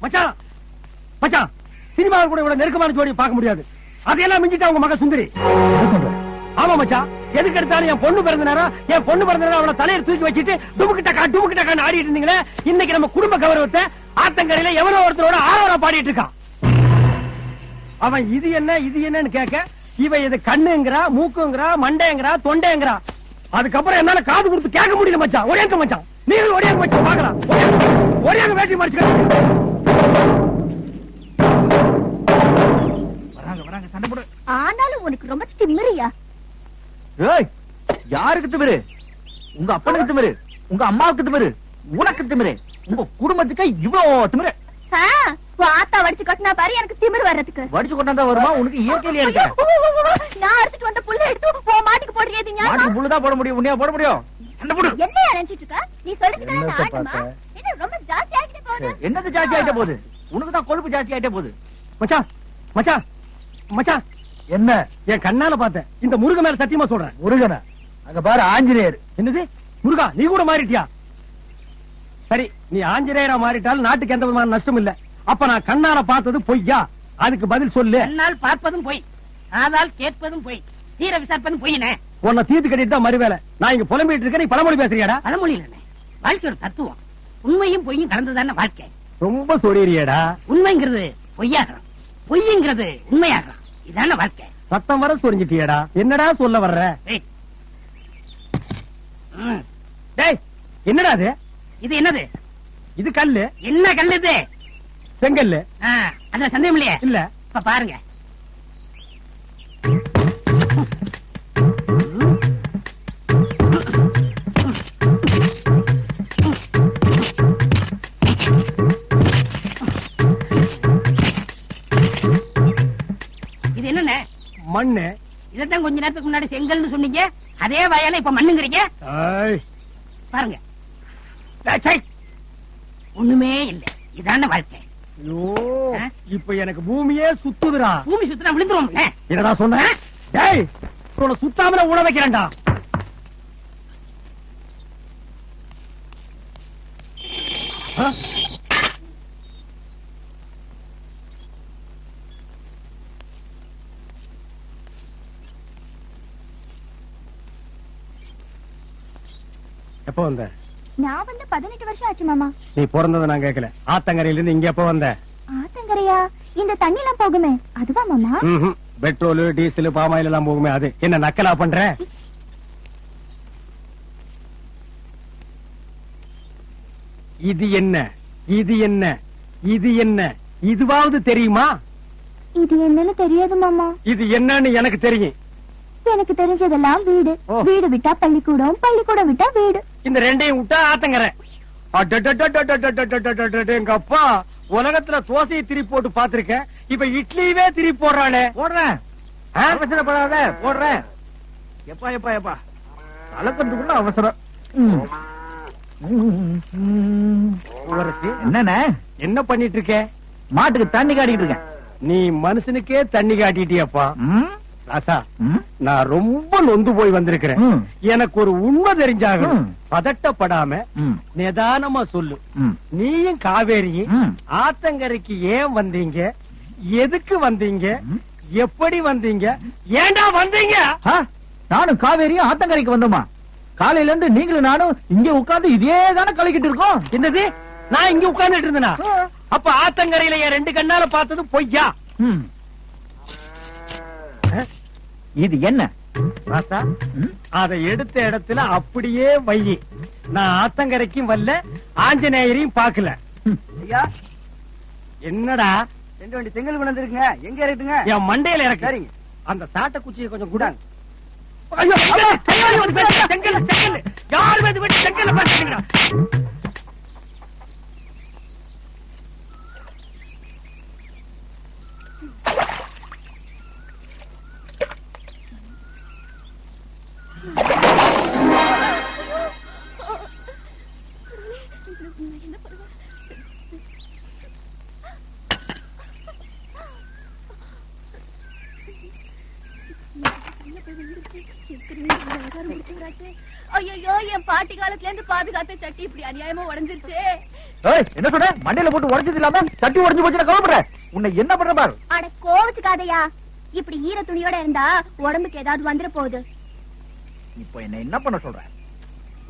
மச்சான் மச்சான், சினிமாவில் கூட இவ்வளவு நெருக்கமான ஜோடி பார்க்க முடியாது. அதையெல்லாம் மிஞ்சிட்டா உங்க மக சுந்தரி. ஆமா மச்சான், எதுக்கு எடுத்தாலும் என் பொண்ணு பிறந்த நேரம் அவளை தலையை தூக்கி வச்சுட்டு டுமுக்கு டக்கான்னு ஆடிட்டு இருந்தீங்களே. இன்னைக்கு நம்ம குடும்ப கௌரவத்தை ஆத்தங்கரையில எவனோ ஒருத்தரோட ஆரோரா பாடிட்டு இருக்கான். அவன் இது என்னன்னு கேட்க, இவ இது கண்ணுங்கிறா, மூக்குங்கிறா, மண்டைங்கிறா, தொண்டைங்கிறா. அதுக்கப்புறம் என்னால காது கொடுத்து கேட்க முடியல மச்சான். ஒரேங்க மச்சான், நீங்க ஒரேங்க மச்சான் பாக்கலாம். ஒரேங்க வேட்டி மறைச்சு வராங்க சண்டை போடு. ஆனாலும் உனக்கு ரொம்ப திமிரியா? யாருக்கு திமிரு? உங்க அப்பனுக்கு திமிரு, உங்க அம்மாவுக்கு திமிரு, உனக்கு திமிரு, உங்க குடும்பத்துக்கு இவ்வளவு திமிரு. ஆத்தா வடிச்சு கொட்டினா பாரு எனக்கு திமிரு வர்றதுக்கு. வடிச்சு கொண்டா வருமா? உனக்கு இயற்கையிலே இருக்க. நான் எடுத்துட்டு வந்த புல்ல எடுத்து மாட்டுக்கு போடுறியது மாட்டுக்கு புல்லுதான் போட முடியும், உன்னையா போட முடியும்? சண்டை போடு. என்ன நினைச்சிட்டு இருக்க நீ? சொல்றதுக்கு என்ன ரொம்ப ஜாஸ்தி ஆகிட்டே போகுது? என்னது ஜாஸ்தி ஆயிட்டே போகுது? உனக்கு தான் கொழுப்பு ஜாஸ்தி ஆயிட்டே போகுது. மச்சான் மச்சான் மச்சான், என்ன என் கண்ணால பார்த்தேன். இந்த முருகன் மேல சத்தியமா சொல்றேன். முருகனா? அங்க பாரு ஆஞ்சநேயர். என்னது முருகா, நீ கூட மாறிட்டியா? சரி, நீ ஆஞ்சநேயரா மாறிட்டால் நாட்டுக்கு எந்த விதமான நஷ்டம் இல்ல. அப்ப நான் கண்ணால பார்த்தது பொய்யா? அதுக்கு பதில் சொல்லு. கண்ணால் பார்ப்பதும் பொய், ஆனால் கேட்பதும் பொய், தீர விசாரிப்பதும் பொய்னே. உன்னை தீர்த்து கட்டிட்டு தான் மறுவேலை. நான் இங்க புலம்பிட்டு இருக்கேன், நீ பழமொழி பேசுறியாடா? பழமொழி இல்லனே, வாழ்க்கை ஒரு தத்துவம். உண்மையும் பொய்யும் கலந்துதானே வாழ்க்கை. ரொம்ப சொல்றியடா. உண்மைங்கிறது பொய்யாகலாம், பொய்ங்கிறது உண்மையாகலாம். இதான வாழ்க்கை. சத்தம் வர சொரிஞ்சிட்டியடா. என்னடா சொல்ல வர்ற? டேய், என்னடா அது? இது என்னது? இது கல்லு. என்ன கல்லு இது? செங்கல்லு. அதுல சந்தேகம் இல்லையா? இல்ல. இப்ப பாருங்க. இது என்னண்ணே? மண்ணு. இதான் கொஞ்ச நேரத்துக்கு முன்னாடி செங்கல்னு சொன்னீங்க, அதே வயல இப்ப மண்ணுங்கிறீங்க. பாருங்க, ஒண்ணுமே இல்ல. இதான வாழ்க்கை. இப்ப எனக்கு பூமியே சுத்துதுடா. பூமி சுத்தினா விழுந்துரும். என்னடா சொன்ன? டேய், சுத்தாமல உழ வைக்கிறேன்டா. எப்ப வந்த? நான் வந்து 18 வருஷம் ஆச்சு மாமா. நீ பிறந்ததை நான் கேட்கல. ஆத்தங்கரையில இருந்து இங்க எப்ப வந்த? ஆத்தங்கரையா? இந்த தண்ணி எல்லாம் போகுமே அதுவா மாமா? பெட்ரோல், டீசல், பாமாயில் எல்லாம் போகுமே அது. என்ன நக்கலா பண்ற? இது என்ன? இது என்ன? இது என்ன? இதுவாவது தெரியுமா? இது என்னன்னு தெரியாது மாமா. இது என்னன்னு எனக்கு தெரியும். எனக்கு தெரிஞ்சதெல்லாம் வீடு, வீடு விட்டா பள்ளிக்கூடம், பள்ளிக்கூடம் விட்டா வீடு. இந்த ரெண்டையும் விட்டா ஆத்தங்கரை. எங்க அப்பா உலகத்துல தோசையை திருப்பி போட்டு பாத்திருக்கேன். இப்ப இட்லியவே திருப்பி போடுறானே. போடுறேன், அவசரப்படாத. போடுறேன். எப்பா எப்பா எப்பா, கலக்கிறதுக்குள்ள அவசரம். என்னண்ணே என்ன பண்ணிட்டு இருக்க? மாட்டுக்கு தண்ணி காட்டிட்டு இருக்கேன். நீ மனுஷனுக்கே தண்ணி காட்டிட்டியப்பா. ராசா, நான் ரொம்ப நொந்து போய் வந்திருக்கிறேன். எனக்கு ஒரு உண்மை தெரிஞ்சாகணும். பதட்டப்படாம நிதானமா சொல்லு. நீயும் காவேரியும் ஆத்தங்கரைக்கு ஏன் வந்தீங்க? எதுக்கு வந்தீங்க? எப்படி வந்தீங்க? ஏண்டா வந்தீங்க? நானும் காவேரியும் ஆத்தங்கரைக்கு வந்தோமா? காலையில இருந்து நீங்களும் நானும் இங்க உட்கார்ந்து இதே தானே கலக்கிட்டு இருக்கோம். என்னது? நான் இங்க உட்கார்ந்துட்டு இருந்தேனா? அப்ப ஆத்தங்கரையில என் ரெண்டு கண்ணால பார்த்தது பொய்யா? இது என்ன? ராசா, அதை எடுத்த இடத்துல அப்படியே வை. நான் ஆத்தங்கரைக்கும் வரல, ஆஞ்சநேயரையும் பாக்கல. ஐயா, என்னடா? 2 வண்டி செங்கல் கொண்டு வந்திருக்குங்க. எங்க இறக்குங்க? என் மண்டையில இறக்கு. அந்த சாட்டை குச்சியை கொஞ்சம் கூட. ஐயோ, செங்கல் செங்கல் யாரு வந்து விட்டு செங்கல்ல பாத்துறீங்களா? ஐயோ, என் பாட்டி காலத்துல இருந்து பாதுகாத்த சட்டி இப்படி அநியாயமா உடைஞ்சிருச்சு. ஏய், என்ன சொல்ற? மண்டையில போட்டு உடைச்சது இல்லாம தட்டி உடைஞ்சு போச்சு கவலைப்படுற. உன்னை என்ன பண்ற பாரு. அட கோவிச்சுக்காதையா, இப்படி ஈர துணியோட இருந்தா உடம்புக்கு ஏதாவது வந்துட போகுது. இப்போ என்ன பண்ண சொல்ற?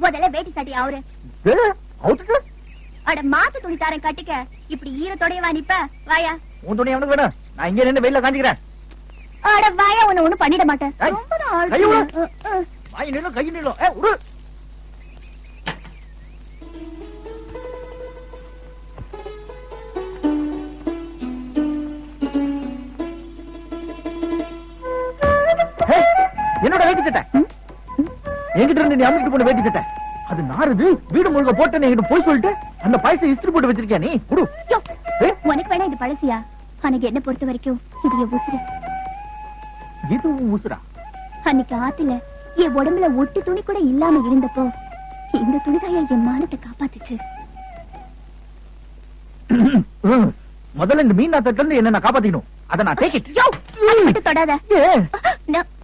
முதல்ல வேட்டி சட்டி அவரு. அவுத்துட்டு அட மாத்து துணி தாரன் கட்டிக்க. இப்படி ஈரத்தோடய வா நிப்ப. வாயா. உன் துணி அவனுக்கு வேணும். நான் இங்க நின்று வெயில காஞ்சிக்கிறேன். அட வாயா, உன்னை ஒண்ணும் பண்ணிட மாட்டேன். ஏய், ரொம்ப தான் ஆள் கை விடு. புள்ள. வாய் நில்லும் கை நில்லும். உரு. என்னோட வேட்டி சட்டை என்கிட்ட இருந்து நீ அம்மிட்டு போன வேட்டி சட்டை அது நாறுது. வீடு முழுக்க போட்டு என்கிட்ட போய் சொல்லிட்டு அந்த பைசா இஸ்திரி போட்டு வச்சிருக்கியா நீ? குடு. யோ, உனக்கு வேணா இது பழசியா? அன்னைக்கு என்ன பொறுத்த வரைக்கும் இது என் உசுரு. இது உசுரா? அன்னைக்கு ஆத்துல என் உடம்புல ஒட்டு துணி கூட இல்லாம இருந்தப்போ இந்த துணிதாயா என் மானத்தை காப்பாத்துச்சு. முதல்ல இந்த மீன் நாத்தத்துல இருந்து என்ன நான் காப்பாத்திக்கணும். அதை நான் டேக் இட். யோ, அது மட்டும் தொடாத. ஏன்? நான்-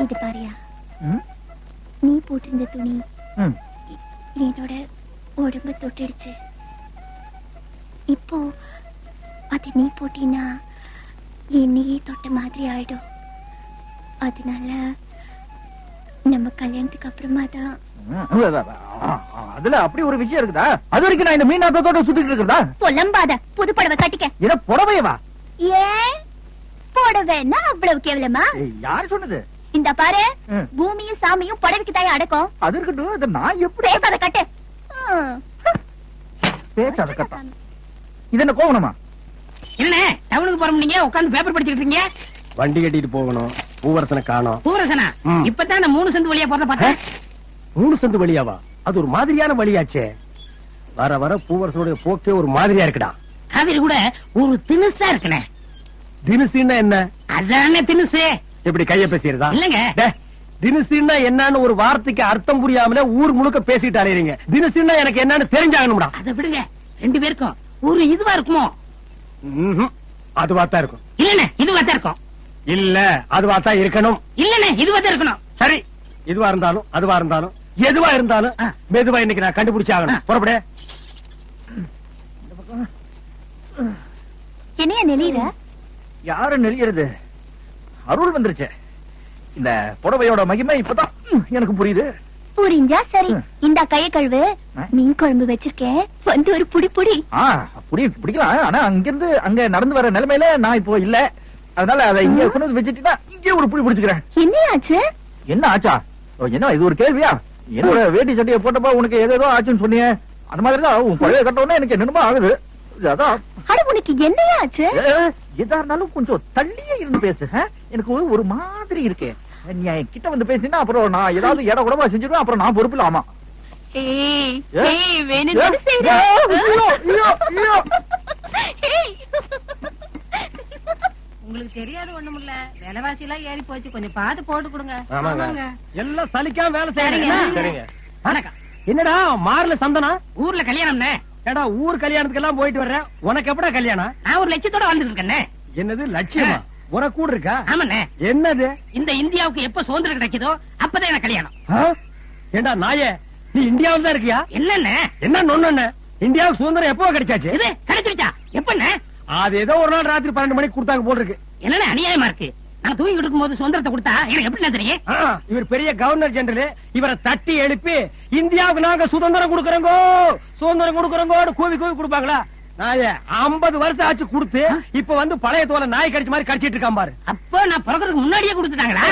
இது பாரியா, நீ போட்டிருந்த துணி என்னோட உடம்பு தொட்டுடுச்சு. இப்போ அது நீ போட்டினா என்னையே தொட்ட மாதிரி ஆயிடும். அதனால நம்ம கல்யாணத்துக்கு அப்புறமா தான். அதுல அப்படி ஒரு விஷயம் இருக்குதா? அது வரைக்கும் நான் இந்த மீன் நாத்தத்தோட சுத்திட்டு இருக்கிறதா? புலம்பாத. புது புடவை கட்டிக்க. என்ன புடவையவா? ஏன் புடவைன்னா அவ்வளவு கேவலமா? யாரு சொன்னது? இந்த பாரு, பூமியும் சாமியும் புடவைக்கு தாயா அடக்கும். அது இருக்கட்டும். இதை நான் எப்படி பேசாத கட்டு. பேசாத கட்டா? இது என்ன கோவணமா? என்ன டவுனுக்கு போறோம், நீங்க உட்கார்ந்து பேப்பர் படிச்சுட்டு இருக்கீங்க? வண்டி கட்டிட்டு போகணும். பூவரசனை காணோம். பூரசனா? இப்பதான் நான் 3 செந்து வழியா போறத பார்த்தேன். 3 செந்து வழியாவா? அது ஒரு மாதிரியான வழியாச்சே. வர வர பூவரசனுடைய போக்கே ஒரு மாதிரியா இருக்குடா. காவிரி கூட ஒரு தினுசா இருக்குனே. தினுசுன்னா என்ன? அதானே தினுசு. எப்படி கைய பேசிடுறதா? இல்லங்க. தினுசுன்னா என்னன்னு ஒரு வார்த்தைக்கு அர்த்தம் புரியாமல ஊர் முழுக்க பேசிட்டு அலையறீங்க. தினுசுன்னா எனக்கு என்னன்னு தெரிஞ்சாகணும்டா. அதை விடுங்க. 2 பேருக்கும் ஒரு இதுவா இருக்குமோ? அதுவாத்தான் இருக்கும். இல்லண்ணே, இதுவாத்தான் இருக்கும். இல்ல, அதுவாத்தான் இருக்கணும். இல்லண்ணே, இதுவாத்தான் இருக்கணும். சரி, இதுவா இருந்தாலும் அதுவா இருந்தாலும் எதுவா இருந்தாலும் மெதுவா இன்னைக்கு நான் கண்டுபிடிச்சாகணும். புறப்படு. என்னைய நெளிற? யாரு நெளியறது? அருள் வந்துருச்சு. இந்த புடவையோட மகிமை இப்பதான் எனக்கு புரியுது. புரிஞ்சா சரி. இந்த கைய கழுவு. மீன் குழம்பு வச்சிருக்கேன், வந்து ஒரு புடி புடி. பிடிக்கலாம். ஆனா அங்கிருந்து அங்க நடந்து வர நிலைமையில நான் இப்போ இல்ல. அதனால அதை இங்க கொண்டு வந்து வச்சுட்டா இங்கே ஒரு புடி பிடிச்சுக்கிறேன். என்னையாச்சு? என்ன ஆச்சா? என்ன இது ஒரு கேள்வியா? என்னோட வேட்டி சட்டையை போட்டப்போ உனக்கு ஏதேதோ ஆச்சுன்னு சொன்னீங்க. அந்த மாதிரிதான் உன் பழைய கட்டவுடனே எனக்கு என்னமோ ஆகுது. அதான். அட, உனக்கு என்னையாச்சு? எதா இருந்தாலும் கொஞ்சம் தள்ளியே இருந்து பேசு. எனக்கு ஒரு மாதிரி இருக்கு. நீ கிட்ட வந்து பேசினா அப்புறம் நான் ஏதாவது இட கூடமா செஞ்சிருவேன். அப்புறம் நான் பொறுப்பு இல்லாமா? உங்களுக்கு தெரியாது ஒண்ணும் இல்ல. விலைவாசி எல்லாம் ஏறி போச்சு. கொஞ்சம் பார்த்து போட்டு கொடுங்க. எல்லாம் சலிக்காம வேலை செய்யறீங்க. சரிங்க. வணக்கம். என்னடா மார்ல சந்தனா? ஊர்ல கல்யாணம்னே. ஏடா, ஊர் கல்யாணத்துக்கு எல்லாம் போயிட்டு வர்றேன். உனக்கு எப்படா கல்யாணம்? நான் ஒரு லட்சத்தோட வாழ்ந்துட்டு இருக்கேன். என்னது லட்சியமா? உனக்கு கூட இருக்கா? ஆமாண்ணே. என்னது? இந்த இந்தியாவுக்கு எப்ப சுதந்திரம் கிடைக்குதோ அப்பதான் எனக்கு கல்யாணம். ஏண்டா நாயே, நீ இந்தியாவில் தான் இருக்கியா? என்னண்ணே? என்ன நொண்ணு? இந்தியாவுக்கு சுதந்திரம் எப்போ கிடைச்சாச்சு? இது கிடைச்சிருச்சா? எப்பண்ணே? அது ஏதோ ஒரு நாள் ராத்திரி 12 மணிக்கு கொடுத்தாங்க போல் இருக்கு. என்னண்ணே அநியாயமா இருக்கு? நான் தூங்கி இருக்கும் போது சுதந்திரத்தை கொடுத்தா எனக்கு எப்படி தெரியும்? இவர் பெரிய கவர்னர் ஜெனரல். இவரை தட்டி எழுப்பி இந்தியாவுக்கு நாங்க சுதந்திரம் கொடுக்கறோங்கோ, சுதந்திரம் கொடுக்கறோங்கோ கூவி கூவி கொடுப்பாங்களா? நாயே 50 வருஷம் ஆச்சு கொடுத்து இப்ப வந்து பழைய தோலை நாய் கடிச்ச மாதிரி கடிச்சிட்டு இருக்கான் பாரு. அப்ப நான் பிறக்கிறதுக்கு முன்னாடியே கொடுத்துட்டாங்களா?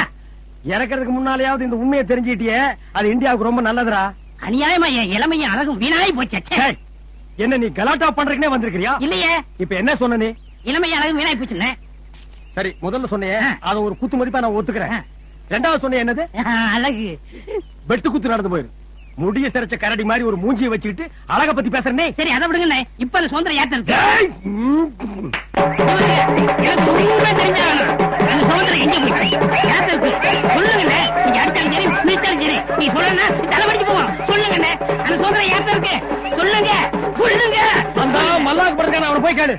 இறக்கிறதுக்கு முன்னாலேயாவது இந்த உண்மையை தெரிஞ்சுக்கிட்டியே, அது இந்தியாவுக்கு ரொம்ப நல்லதுடா. அநியாயமா என் இளமையும் அழகும் வீணாய் போச்சு. என்ன நீ கலாட்டா பண்றதுக்குனே வந்திருக்கிறியா? இல்லையே. இப்ப என்ன சொன்ன நீ? இளமையும் அழகும் வீணாய் போச்சுன்னு. சரி, முதல்ல சொன்னியே அத ஒரு குத்து மதிப்பா நான் ஒத்துக்கிறேன். ரெண்டாவது சொன்ன என்னது? அழகு. வெட்டு குத்து நடந்து போயிரு. முடிய சிறைச்ச கரடி மாதிரி ஒரு மூஞ்சியை வச்சுக்கிட்டு அழக பத்தி பேசுறனே. சரி, அதை விடுங்க. இப்ப அந்த சுதந்திரம் யார்ட்ட இருக்கு? எனக்கு உண்மை தெரிஞ்சாகணும். அந்த சுதந்திரம் எங்க போயிருக்கு? யார்ட்ட இருக்கு? சொல்லுங்கண்ணே. நீங்க அடிச்சாலும் சரி, மிதிச்சாலும் சரி, நீ சொல்லணும்னா தலைவடிச்சு போவோம். சொல்லுங்கண்ணே, அந்த சுதந்திரம் யார்ட்ட இருக்கு? சொல்லுங்க, சொல்லுங்க. அந்த மல்லாக்கு படுறதுக்கான அவனை போய் கேளு.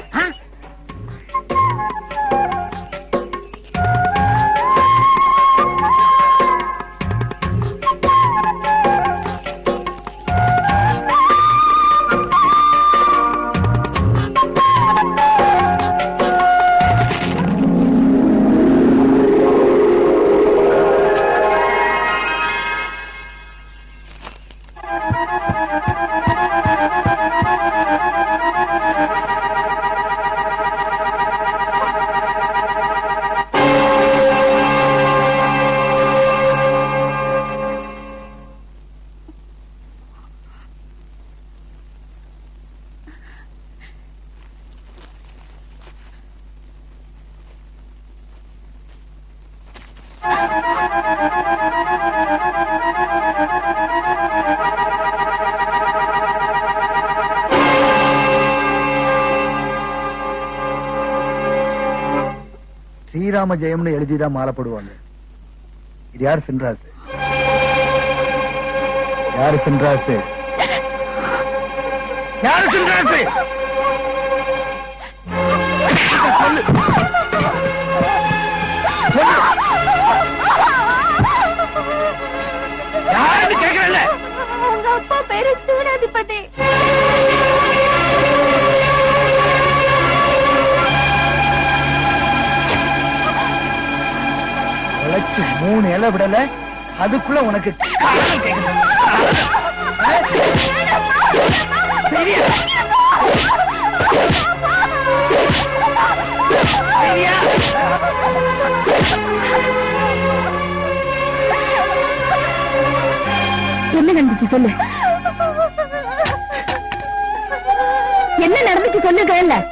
ஸ்ரீராம ஜெயம்னு எழுதிதான் மாலை போடுவாங்க. இது யாரு சின்ராசு? யாரு சின்ராசு? யாரு சின்ராசு? யாருன்னு கேட்கல. உங்க அப்பா பேரு சேனாதிபதி. உழைச்சு 3 இலை விடல, அதுக்குள்ள உனக்கு என்ன நடந்துச்சு சொல்லு. என்ன நடந்துச்சு சொல்லுங்க.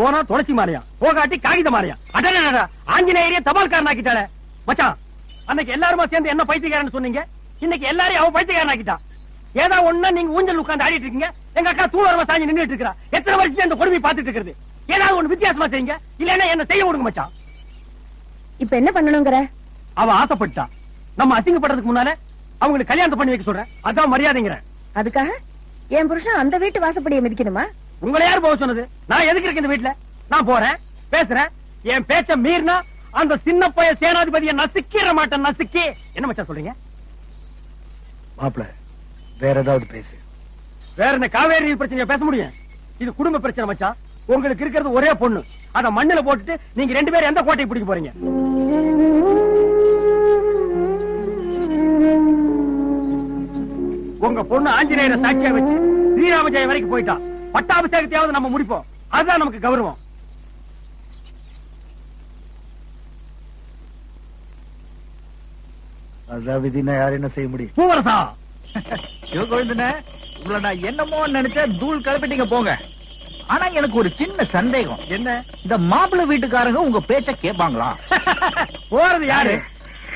போனா துளசி மாலையா, போகாட்டி காகித மாலையா? அடடா, ஆஞ்சநேயரே தபால்காரன் ஆக்கிட்டாளே. மச்சான், அன்னைக்கு எல்லாருமா சேர்ந்து என்ன பைத்தியக்காரன்னு சொன்னீங்க, இன்னைக்கு எல்லாரையும் அவன் பைத்தியக்காரன் ஆக்கிட்டா. ஏதா ஒண்ணா நீங்க ஊஞ்சல் உட்கார்ந்து ஆடிட்டு இருக்கீங்க, எங்க அக்கா தூரமா சாஞ்சி நின்னுட்டு இருக்கா. எத்தனை வருஷம் அந்த கொடுமை பார்த்துட்டு இருக்கிறது? ஏதாவது ஒண்ணு வித்தியாசமா செய்யுங்க, இல்லன்னா என்ன செய்ய விடுங்க மச்சான். இப்ப என்ன பண்ணணுங்கிற? அவ ஆசைப்பட்டா, நம்ம அசிங்கப்படுறதுக்கு முன்னால அவங்களுக்கு கல்யாணம் பண்ணி வைக்க சொல்றேன். அதான் மரியாதைங்கிற. அதுக்காக என் புருஷன் அந்த வீட்டு வாசப்படியை மிதிக்கணுமா? உங்களை யார் போக சொன்னது? நான் எதுக்கு இருக்கேன் இந்த வீட்டுல? நான் போறேன், பேசுறேன். என் பேச்ச மீறினா அந்த சின்ன பைய சேனாதிபதியை நசுக்கிற மாட்டேன். நசுக்கி என்ன மச்சான் சொல்றீங்க? மாப்பிள, வேற ஏதாவது பேசு. வேற என்ன காவேரி பிரச்சனையா பேச முடியும்? இது குடும்ப பிரச்சனை மச்சான். உங்களுக்கு இருக்கிறது ஒரே பொண்ணு, அத மண்ணுல போட்டுட்டு நீங்க 2 பேரும் எந்த கோட்டையை பிடிக்க போறீங்க? உங்க பொண்ணு ஆஞ்சநேயரை சாட்சியா வச்சு ஸ்ரீராம ஜெயம் வரைக்கும் போயிட்டா. பட்டாபிஷேகத்தையாவது நம்ம முடிப்போம், அதுதான் நமக்கு கௌரவம். அதான் விதினா யார் என்ன செய்ய முடியும்? பூவரசா, சிவகோவிந்தன, உங்களை நான் என்னமோ நினைச்ச தூள் கிளப்பிட்டீங்க போங்க. ஆனா எனக்கு ஒரு சின்ன சந்தேகம். என்ன? இந்த மாப்பிள்ளை வீட்டுக்காரங்க உங்க பேச்ச கேட்பாங்களா? போறது யாரு?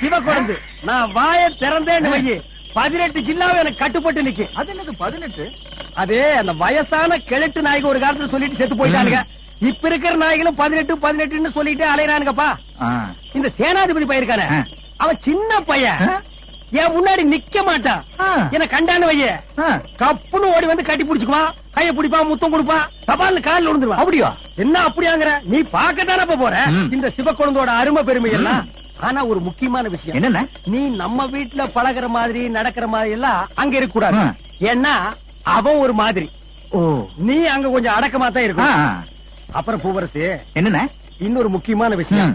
சிவகுழந்து. நான் வாய திறந்தேன்னு வையி, 18 ஜில்லாவும் எனக்கு கட்டுப்பட்டு நிக்கு. அது எனக்கு 18. அதே அந்த வயசான கிழட்டு நாய்க்கு ஒரு காலத்துல சொல்லிட்டு செத்து போயிட்டானுங்க. இப்ப இருக்கிற நாய்களும் 18 சொல்லிட்டு அலையறானுங்கப்பா. இந்த சேனாதிபதி பையன் இருக்கானே, அவன் சின்ன பையன், என் முன்னாடி நிக்க மாட்டான். என்ன கண்டான்னு வைய, கப்புன்னு ஓடி வந்து கட்டி பிடிச்சுக்குவான், கைய பிடிப்பான், முத்தம் கொடுப்பான், தபால்னு காலில் விழுந்துருவான். அப்படியா? என்ன அப்படியாங்கிற? நீ பாக்கத்தானே போற இந்த சிவக்குழந்தோட அருமை பெருமை எல்லாம். ஆனா ஒரு முக்கியமான விஷயம் என்னன்னா, நீ நம்ம வீட்டுல பழகுற மாதிரி நடக்கிற மாதிரி எல்லாம் அங்க இருக்க கூடாது. ஏன்னா அவன் ஒரு மாதிரி, நீ அங்க கொஞ்சம் அடக்கமா தான் இருக்கும். அப்புறம் பூவரசு, என்னன்னா இன்னொரு முக்கியமான விஷயம்,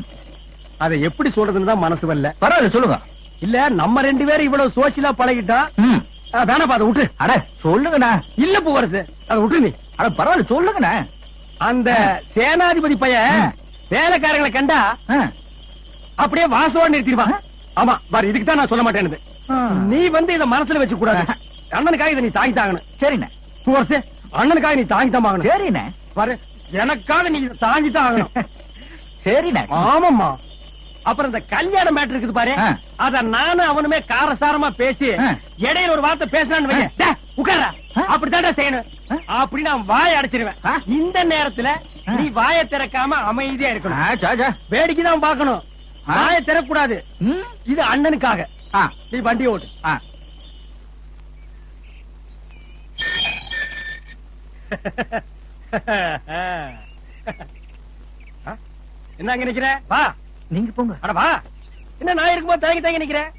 அதை எப்படி சொல்றதுன்னு தான் மனசு வரல. பரவாயில்ல சொல்லுங்க. இல்ல நம்ம 2 பேரும் இவ்வளவு சோசியலா பழகிட்டா வேணாப்பா, அதை விட்டு. அட சொல்லுங்கண்ணா. இல்ல பூவரசு, அதை விட்டு. நீ அட பரவாயில்ல சொல்லுங்கண்ணா. அந்த சேனாதிபதி பையன் வேலைக்காரங்களை கண்டா அப்படியே வாசோட நிறுத்திடுவான். ஆமா பாரு, இதுக்கு தான் நான் சொல்ல மாட்டேன்னு. நீ வந்து இத மனசுல வச்சு கூடாது. அண்ணனுக்காக இதை நீ தாங்கி தாங்கணும். சரிண்ணே. பூவரசு, அண்ணனுக்காக நீ தாங்கி தான் ஆகணும். சரிண்ணே. பாரு, எனக்காக நீ இதை தாங்கி தான் ஆகணும். சரிண்ணே. ஆமாம்மா. அப்புறம் இந்த கல்யாண மேட்டர் இருக்குது பாரு, அத நானும் அவனுமே காரசாரமா பேசி இடையில ஒரு வார்த்தை பேசினான்னு வைய, உட்கார அப்படித்தாண்டா செய்யணும். அப்படி நான் வாயை அடைச்சிருவேன். இந்த நேரத்துல நீ வாயை திறக்காம அமைதியா இருக்கணும். வேடிக்கை தான் பாக்கணும், வாயை திறக்கூடாது. இது அண்ணனுக்காக. நீ வண்டி ஓட்டு. என்ன அங்க நிக்கிற? வா. நீங்க போங்க. அட வா. என்ன நான் இருக்கும்போது தயங்கி தயங்கி நிக்கிறேன்?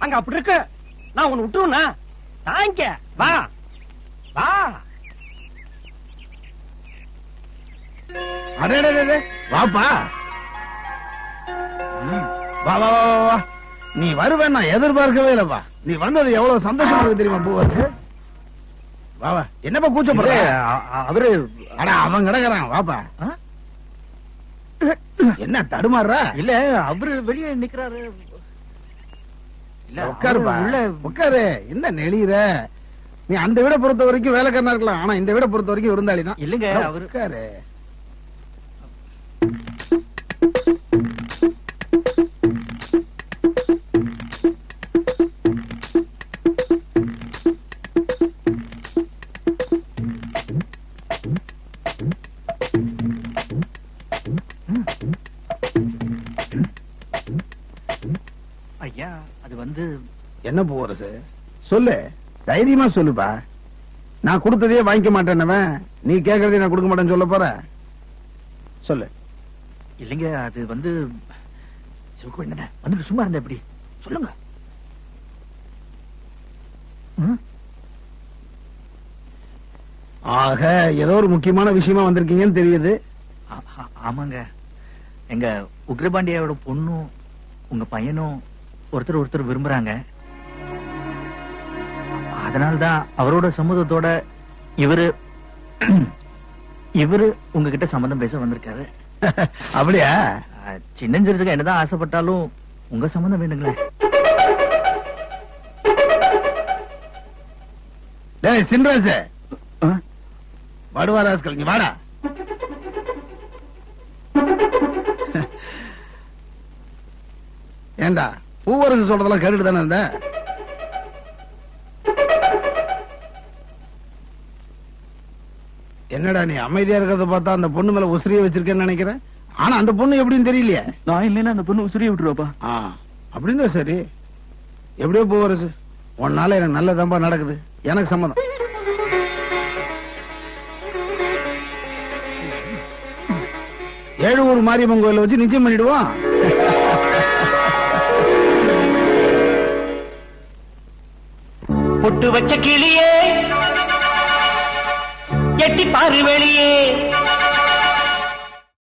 அங்க அப்படி இருக்கு, நான் உன்னை விட்டுருவா? தாங்க, வா வா. அடே வாப்பா, வா வா வா வா. நீ வருவேன் நான் எதிர்பார்க்கவே இல்லப்பா. நீ வந்தது எவ்வளவு சந்தோஷமா இருக்கு தெரியுமா பூவரசு? வா வா. என்னப்பா கூச்சப்படுற? அவரு அட அவன் கிடக்குறான், வாப்பா. என்ன தடுமாறுற? இல்ல, அவரு வெளியே நிக்கிறாரு. உட்காருப்பா, உட்காரு. என்ன நெளிற? நீ அந்த வீட பொறுத்த வரைக்கும் வேலைக்காரனா இருக்கலாம், ஆனா இந்த வீட பொறுத்த வரைக்கும் விருந்தாளி தான். இல்லங்க, அவரு உட்காரு. என்ன பூவரசு சொல்லு, தைரியமா சொல்லுப்பா. நான் கொடுத்ததையே வாங்கிக்க மாட்டேன்னவன் நீ கேக்குறதே நான் கொடுக்க மாட்டேன்னு சொல்ல போற. சொல்லு. இல்லைங்க, அது வந்து சிவகோவிந்தனே வந்துட்டு சும்மா இருந்த எப்படி சொல்லுங்க. ஆக ஏதோ ஒரு முக்கியமான விஷயமா வந்திருக்கீங்கன்னு தெரியுது. ஆமாங்க, எங்க உக்ரபாண்டியோட பொண்ணும் உங்க பையனும் ஒருத்தர் விரும்புறாங்க. அதனால்தான் அவரோட சம்மதத்தோட இவரு உங்ககிட்ட சம்மதம் பேச வந்திருக்காரு. அப்படியா? சின்னஞ்சிறுசுக்கு என்னதான் ஆசைப்பட்டாலும் உங்க சம்மதம் வேணுங்களே. டேய் சின்ராசு, வடுவாராஸ்கள் நீ வாடா. ஏண்டா பூவரசு சொல்றதெல்லாம் கேட்டுட்டு தானே இருந்த? என்னடா நீ அமைதியா இருக்கிறத பார்த்தா அந்த பொண்ணு மேல உசிரியை வச்சிருக்கேன்னு நினைக்கிறேன். ஆனா அந்த பொண்ணு எப்படின்னு தெரியலையே. நான் இல்லைன்னா அந்த பொண்ணு உசுரிய விட்டுருவாப்பா. அப்படின்னு சரி, எப்படியோ பூவரசு உன்னால எனக்கு நல்ல தம்பா நடக்குது. எனக்கு சம்மதம். ஏழுவூர் மாரியம்மன் கோயில வச்சு நிச்சயம் பண்ணிடுவோம். பொட்டு வச்ச கிளியே எட்டி பாரு வெளியே